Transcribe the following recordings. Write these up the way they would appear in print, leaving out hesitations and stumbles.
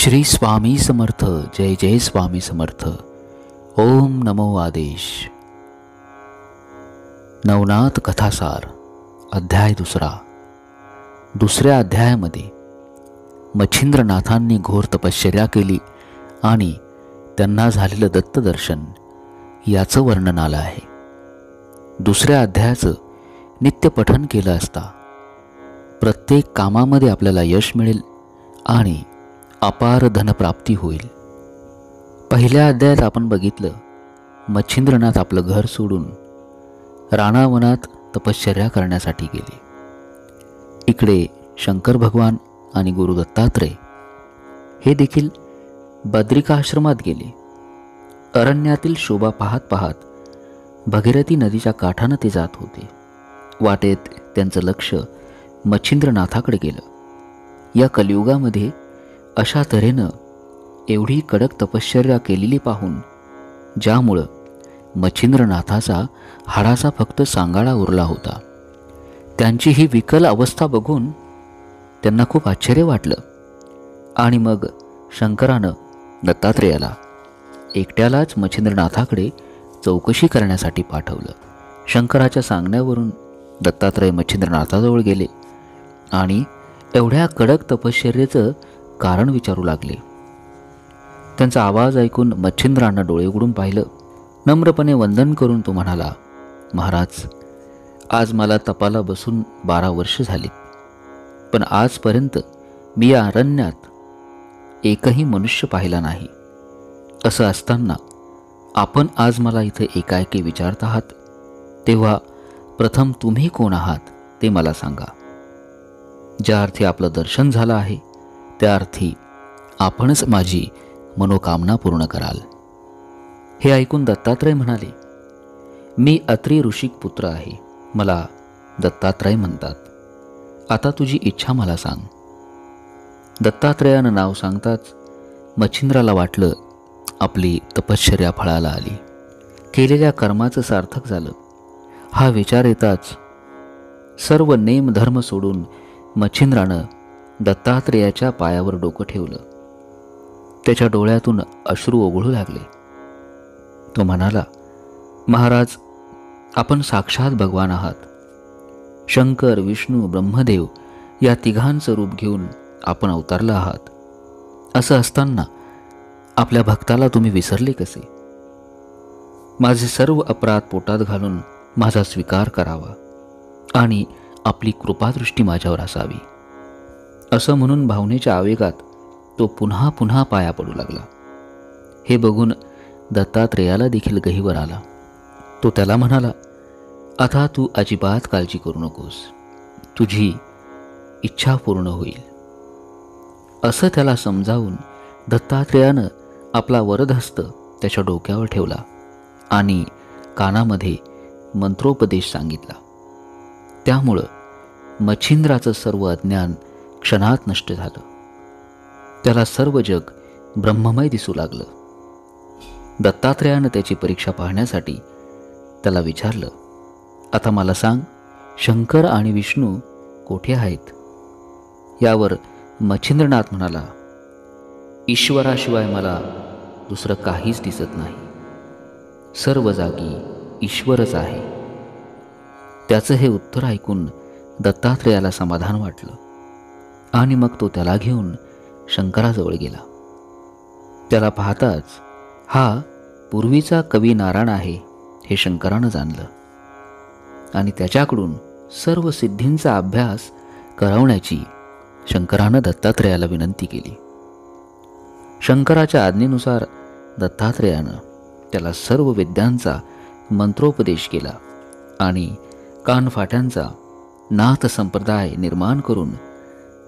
श्री स्वामी समर्थ. जय जय स्वामी समर्थ. ओम नमो आदेश. नवनाथ कथासार अध्याय दुसऱ्या अध्यायामध्ये मच्छिंद्रनाथांनी घोर तपश्चर्या केली आणि त्यांना झालेलं दत्तदर्शन याचं वर्णन आलं आहे. दुसऱ्या अध्यायाचं नित्य पठन केलं असता प्रत्येक कामामध्ये आपल्याला यश मिळेल आणि अपार धनप्राप्ती होईल. पहिल्या अध्यायात आपण बघितलं मच्छिंद्रनाथ आपलं घर सोडून रानावनात तपश्चर्या करण्यासाठी गेले. इकडे शंकर भगवान आणि गुरु दत्तात्रय हे देखील बद्रिकाश्रमात गेले. अरण्यातील शोभा पाहत पाहत भगीरथी नदीच्या काठानं ते जात होते. वाटेत त्यांचं लक्ष मच्छिंद्रनाथाकडे गेलं. या कलियुगामध्ये अशा तऱ्हेनं एवढी कडक तपश्चर्या केलेली पाहून ज्यामुळं मच्छिंद्रनाथाचा हाडाचा फक्त सांगाडा उरला होता, त्यांची ही विकल अवस्था बघून त्यांना खूप आश्चर्य वाटलं. आणि मग शंकरानं दत्तात्रेयाला एकट्यालाच मच्छिंद्रनाथाकडे चौकशी करण्यासाठी पाठवलं. शंकराच्या सांगण्यावरून दत्तात्रेय मच्छिंद्रनाथाजवळ गेले आणि एवढ्या कडक तपश्चर्येचं कारण विचारू लागले. त्यांचा आवाज ऐकून मच्छिंद्रानं डोळे उघडून पाहिलं. नम्रपणे वंदन करून तो म्हणाला, महाराज, आज मला तपाला बसून 12 वर्ष झाली, पण आजपर्यंत मी या अरण्यात एकही मनुष्य पाहिला नाही. असं असताना आपण आज मला इथे एकाएकी विचारत आहात, तेव्हा प्रथम तुम्ही कोण आहात ते मला सांगा. ज्या अर्थी आपलं दर्शन झालं आहे त्या अर्थी आपणच माझी मनोकामना पूर्ण कराल. हे ऐकून दत्तात्रय म्हणाले, मी अत्री ऋषिक पुत्र आहे, मला दत्तात्रय म्हणतात. आता तुझी इच्छा मला सांग. दत्तात्रयानं नाव सांगताच मच्छिंद्राला वाटलं आपली तपश्चर्या फळाला आली, केलेल्या कर्माचं सार्थक झालं. हा विचार येताच सर्व नेम धर्म सोडून मच्छिंद्रानं दत्तात्रेयाच्या पायावर डोकं ठेवलं. त्याच्या डोळ्यातून अश्रू ओघळू लागले. तो म्हणाला, महाराज, आपण साक्षात भगवान आहात. शंकर, विष्णू, ब्रह्मदेव या तिघांचं रूप घेऊन आपण अवतारला आहात. असं असताना आपल्या भक्ताला तुम्ही विसरले कसे? माझे सर्व अपराध पोटात घालून माझा स्वीकार करावा आणि आपली कृपादृष्टी माझ्यावर असावी. असं म्हणून भावनेच्या आवेगात तो पुन्हा पुन्हा पाया पडू लागला. हे बघून दत्तात्रेयाला देखील गहिवर आला. तो त्याला म्हणाला, आता तू अजिबात काळजी करू नकोस, तुझी इच्छा पूर्ण होईल. असं त्याला समजावून दत्तात्रेयानं आपला वरदहस्त त्याच्या डोक्यावर ठेवला आणि कानामध्ये मंत्रोपदेश सांगितला. त्यामुळं मच्छिंद्राचं सर्व अज्ञान क्षणात नष्ट झालं. त्याला सर्व जग ब्रह्ममय दिसू लागलं. दत्तात्रेयानं त्याची परीक्षा पाहण्यासाठी त्याला विचारलं, आता मला सांग, शंकर आणि विष्णू कोठे आहेत? यावर मच्छिंद्रनाथ म्हणाला, ईश्वराशिवाय मला दुसरं काहीच दिसत नाही. सर्व जागी ईश्वरच आहे. त्याचं हे उत्तर ऐकून दत्तात्रेयाला समाधान वाटलं आणि मग तो त्याला घेऊन शंकराजवळ गेला. त्याला पाहताच हा पूर्वीचा कवी नारायण आहे हे शंकरानं जाणलं आणि त्याच्याकडून सर्व सिद्धींचा अभ्यास करवण्याची शंकरानं दत्तात्रेयाला विनंती केली. शंकराच्या आज्ञेनुसार दत्तात्रेयानं त्याला सर्व विद्यांचा मंत्रोपदेश केला आणि कानफाट्यांचा नाथ संप्रदाय निर्माण करून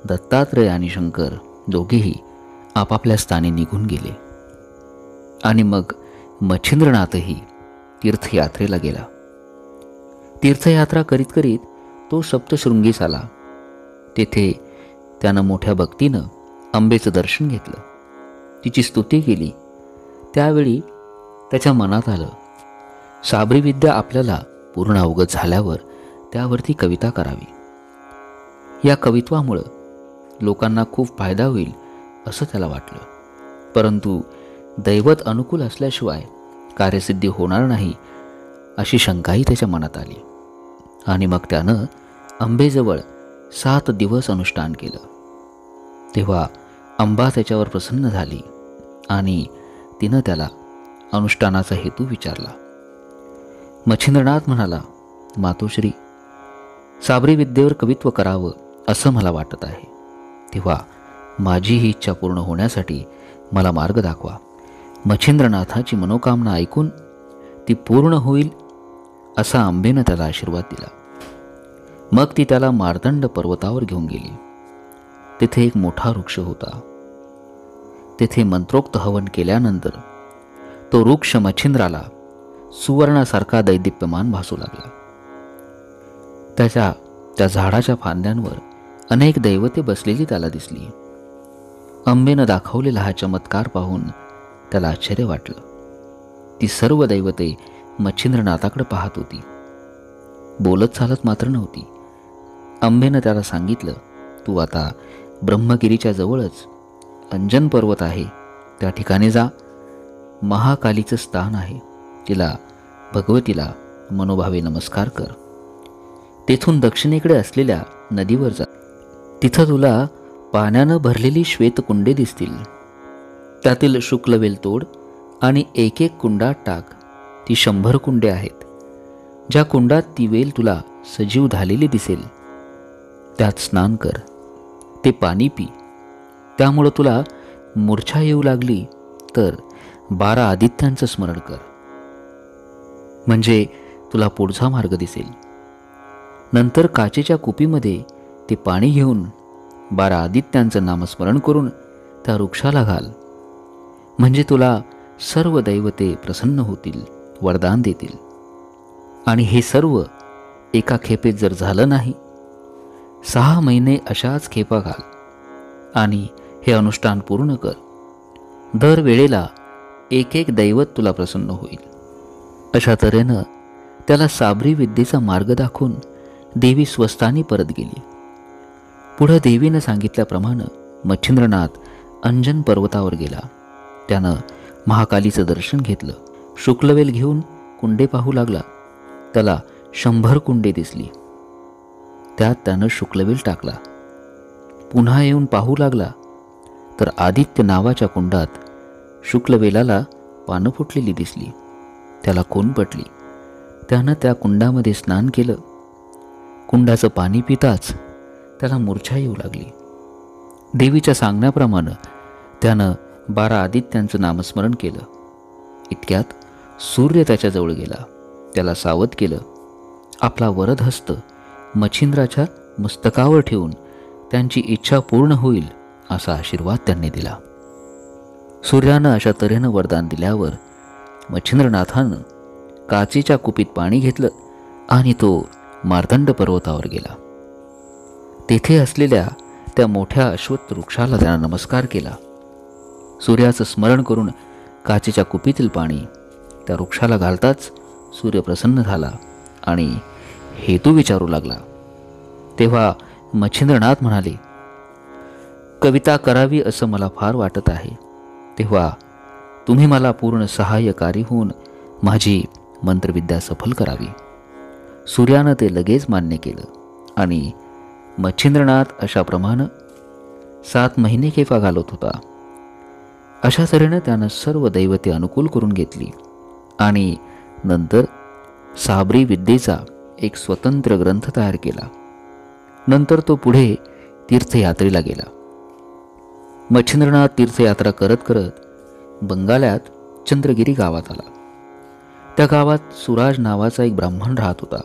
दत्तात्रेय आणि शंकर दोघेही आपापल्या स्थानी निघून गेले. आणि मग मच्छिंद्रनाथही तीर्थयात्रेला गेला. तीर्थयात्रा करीत करीत तो सप्तशृंगीस आला. तेथे त्यानं मोठ्या भक्तीनं अंबेचं दर्शन घेतलं, तिची स्तुती केली. त्यावेळी त्याच्या मनात आलं, साबरी विद्या आपल्याला पूर्ण अवगत झाल्यावर त्यावरती कविता करावी. या कवित्वामुळं लोकांना खूप फायदा होईल असं त्याला वाटलं. परंतु दैवत अनुकूल असल्याशिवाय कार्यसिद्धी होणार नाही अशी शंकाही त्याच्या मनात आली. आणि मग त्यानं अंबेजवळ 7 दिवस अनुष्ठान केलं. तेव्हा अंबा त्याच्यावर प्रसन्न झाली आणि तिनं त्याला अनुष्ठानाचा हेतू विचारला. मच्छिंद्रनाथ म्हणाला, मातोश्री, साबरी विद्येवर कवित्व करावं असं मला वाटत आहे. तेव्हा माझी ही इच्छा पूर्ण होण्यासाठी मला मार्ग दाखवा. मच्छिंद्रनाथाची मनोकामना ऐकून ती पूर्ण होईल असा अंबेनं त्याला आशीर्वाद दिला. मग ती त्याला मार्तंड पर्वतावर घेऊन गेली. तिथे एक मोठा वृक्ष होता. तेथे मंत्रोक्त हवन केल्यानंतर तो वृक्ष मच्छिंद्राला सुवर्णासारखा दैदिप्यमान भासू लागला. त्या झाडाच्या फांद्यांवर अनेक दैवते बसलेली त्याला दिसली. अंबेनं दाखवलेला हा चमत्कार पाहून त्याला आश्चर्य वाटलं. ती सर्व दैवते मच्छिंद्रनाथाकडे पाहत होती, बोलत चालत मात्र नव्हती. अंबेनं त्याला सांगितलं, तू आता ब्रह्मगिरीच्या जवळच अंजन पर्वत आहे, त्या ठिकाणी जा. महाकालीचं स्थान आहे. तिला, भगवतीला मनोभावे नमस्कार कर. तेथून दक्षिणेकडे असलेल्या नदीवर जा. तिथं तुला पाण्यानं भरलेली श्वेतकुंडे दिसतील. त्यातील शुक्लवेल तोड आणि एक एक कुंडात टाक. ती 100 कुंडे आहेत. ज्या कुंडात ती वेल तुला सजीव झालेली दिसेल त्यात स्नान कर. ते पाणी पी. त्यामुळं तुला मूर्छा येऊ लागली तर 12 आदित्यांचं स्मरण कर, म्हणजे तुला पुढचा मार्ग दिसेल. नंतर काचेच्या कुपीमध्ये ते पाणी घेऊन 12 आदित्यांचं नामस्मरण करून त्या वृक्षाला घाल, म्हणजे तुला सर्व दैवते प्रसन्न होतील, वरदान देतील. आणि हे सर्व एका खेपेत जर झालं नाही, 6 महिने अशाच खेपा घाल आणि हे अनुष्ठान पूर्ण कर. दर वेळेला एक एक दैवत तुला प्रसन्न होईल. अशा तऱ्हेनं त्याला साबरी विद्येचा मार्ग दाखवून देवी स्वस्थानी परत गेली. पुढं देवीनं सांगितल्याप्रमाणे मच्छिंद्रनाथ अंजन पर्वतावर गेला. त्यानं महाकालीचं दर्शन घेतलं. शुक्लवेल घेऊन कुंडे पाहू लागला. त्याला 100 कुंडे दिसली. त्यात त्यानं शुक्लवेल टाकला. पुन्हा येऊन पाहू लागला तर आदित्य नावाच्या कुंडात शुक्लवेलाला पानं फुटलेली दिसली. त्याला खून पटली. त्यानं त्या कुंडामध्ये स्नान केलं. कुंडाचं पाणी पिताच त्याला मूर्छा येऊ लागली. देवीच्या सांगण्याप्रमाणे त्यानं 12 आदित्यांचं नामस्मरण केलं. इतक्यात सूर्य त्याच्याजवळ गेला. त्याला सावध केलं. आपला वरद हस्त मच्छिंद्राच्या मस्तकावर ठेवून त्यांची इच्छा पूर्ण होईल असा आशीर्वाद त्यांनी दिला. सूर्यानं अशा तऱ्हेनं वरदान दिल्यावर मच्छिंद्रनाथानं काचेच्या कुपीत पाणी घेतलं आणि तो मार्तंड पर्वतावर गेला. तेथे असलेल्या त्या मोठ्या अश्वत्थ वृक्षाला त्यानं नमस्कार केला. सूर्याचं स्मरण करून काचेच्या कुपीतील पाणी त्या वृक्षाला घालताच सूर्य प्रसन्न झाला आणि हेतू विचारू लागला. तेव्हा मच्छिंद्रनाथ म्हणाले, कविता करावी असं मला फार वाटत आहे. तेव्हा तुम्ही मला पूर्ण सहाय्यकारी होऊन माझी मंत्रविद्या सफल करावी. सूर्यानं ते लगेच मान्य केलं आणि मच्छिंद्रनाथ अशाप्रमाणे 7 महिने खेपा घालत होता. अशा तऱ्हेनं त्यानं सर्व दैवते अनुकूल करून घेतली आणि नंतर साबरी विद्येचा एक स्वतंत्र ग्रंथ तयार केला. नंतर तो पुढे तीर्थयात्रेला गेला. मच्छिंद्रनाथ तीर्थयात्रा करत करत बंगाल्यात चंद्रगिरी गावात आला. त्या गावात सुराज नावाचा एक ब्राह्मण राहत होता.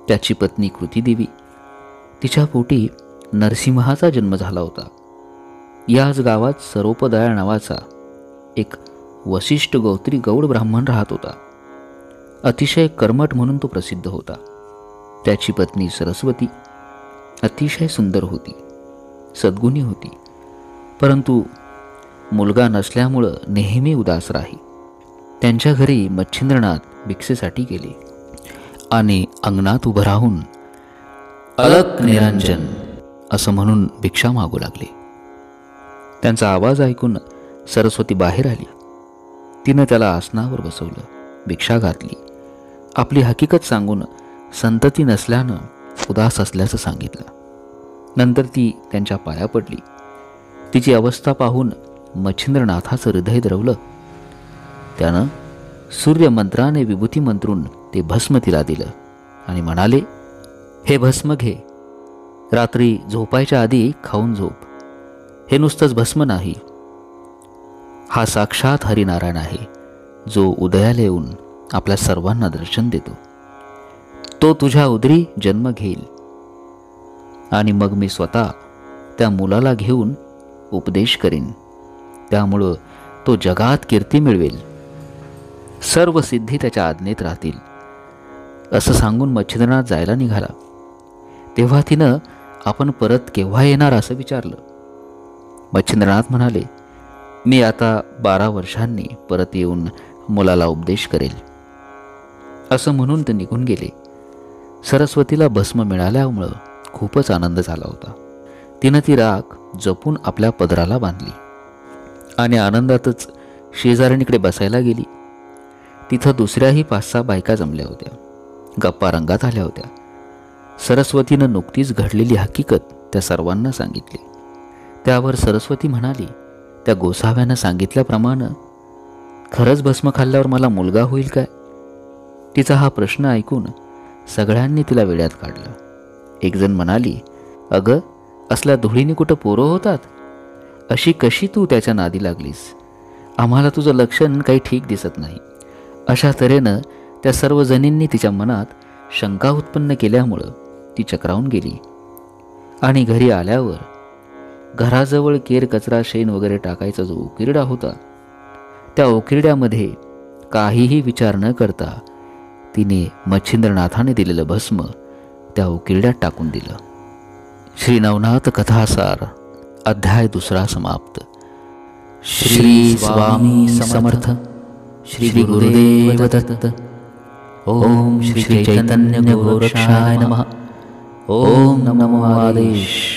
त्याची पत्नी कृतीदेवी. तिच्या पोटी नरसिंहाचा जन्म झाला होता. याच गावात सरोपदया नावाचा एक वशिष्ठ गोत्री गौड ब्राह्मण राहत होता. अतिशय कर्मठ म्हणून तो प्रसिद्ध होता. त्याची पत्नी सरस्वती अतिशय सुंदर होती, सद्गुणी होती, परंतु मुलगा नसल्यामुळं नेहमी उदास राही. त्यांच्या घरी मच्छिंद्रनाथ भिक्षेसाठी गेले आणि अंगणात उभं राहून अलक निरंजन असं म्हणून भिक्षा मागू लागले. त्यांचा आवाज ऐकून सरस्वती बाहेर आली. तिनं त्याला आसनावर बसवलं, भिक्षा घातली, आपली हकीकत सांगून संतती नसल्यानं उदास असल्याचं सांगितलं. नंतर ती त्यांच्या पाया पडली. तिची अवस्था पाहून मच्छिंद्रनाथाचं हृदय द्रवलं. त्यानं सूर्यमंत्राने विभूती मंत्रून ते भस्म तिला दिलं आणि म्हणाले, हे भस्म घे, रात्री झोपायच्या आधी खाऊन झोप. हे नुसतंच भस्म नाही, हा साक्षात हरिनारायण आहे, जो उदयाला येऊन आपल्या सर्वांना दर्शन देतो. तो तुझ्या उदरी जन्म घेईल आणि मग मी स्वतः त्या मुलाला घेऊन उपदेश करीन. त्यामुळं तो जगात कीर्ती मिळवेल. सर्व सिद्धी त्याच्या आज्ञेत राहतील. असं सांगून मच्छिंद्रनाथ जायला निघाला. तेव्हा तिनं आपण परत केव्हा येणार असं विचारलं. मच्छिंद्रनाथ म्हणाले, मी आता 12 वर्षांनी परत येऊन मुलाला उपदेश करेल. असं म्हणून ते निघून गेले. सरस्वतीला भस्म मिळाल्यामुळं खूपच आनंद झाला होता. तिनं ती राख जपून आपल्या पदराला बांधली आणि आनंदातच शेजारणीकडे बसायला गेली. तिथं दुसऱ्याही 5-6 बायका जमल्या होत्या. गप्पा रंगात आल्या होत्या. सरस्वतीनं नुकतीच घडलेली हकीकत त्या सर्वांना सांगितली. त्यावर सरस्वती म्हणाली, त्या गोसाव्यानं सांगितल्याप्रमाणे खरंच भस्म खाल्ल्यावर मला मुलगा होईल काय? तिचा हा प्रश्न ऐकून सगळ्यांनी तिला वेड्यात काढलं. एकजण म्हणाली, अगं, असल्या धुळीने कुठं पोरं होतात? अशी कशी तू त्याच्या नादी लागलीस? आम्हाला तुझं लक्षण काही ठीक दिसत नाही. अशा तऱ्हेनं त्या सर्व जणींनी तिच्या मनात शंका उत्पन्न केल्यामुळं ती चक्रावून गेली आणि घरी आल्यावर घराजवळ केर, कचरा, शेण वगैरे टाकायचा जो उकिरडा होता, त्या उकिरड्यामध्ये काहीही विचार न करता तिने मच्छिंद्रनाथाने दिलेलं भस्म त्या उकिरड्यात टाकून दिलं. श्री नवनाथ कथासार अध्याय 2 समाप्त. श्री स्वामी समर्थ. श्री गुरुदेव दत्त. ओम श्री चैतन्य गौरक्षाय नमः. ओम नमो आदेश.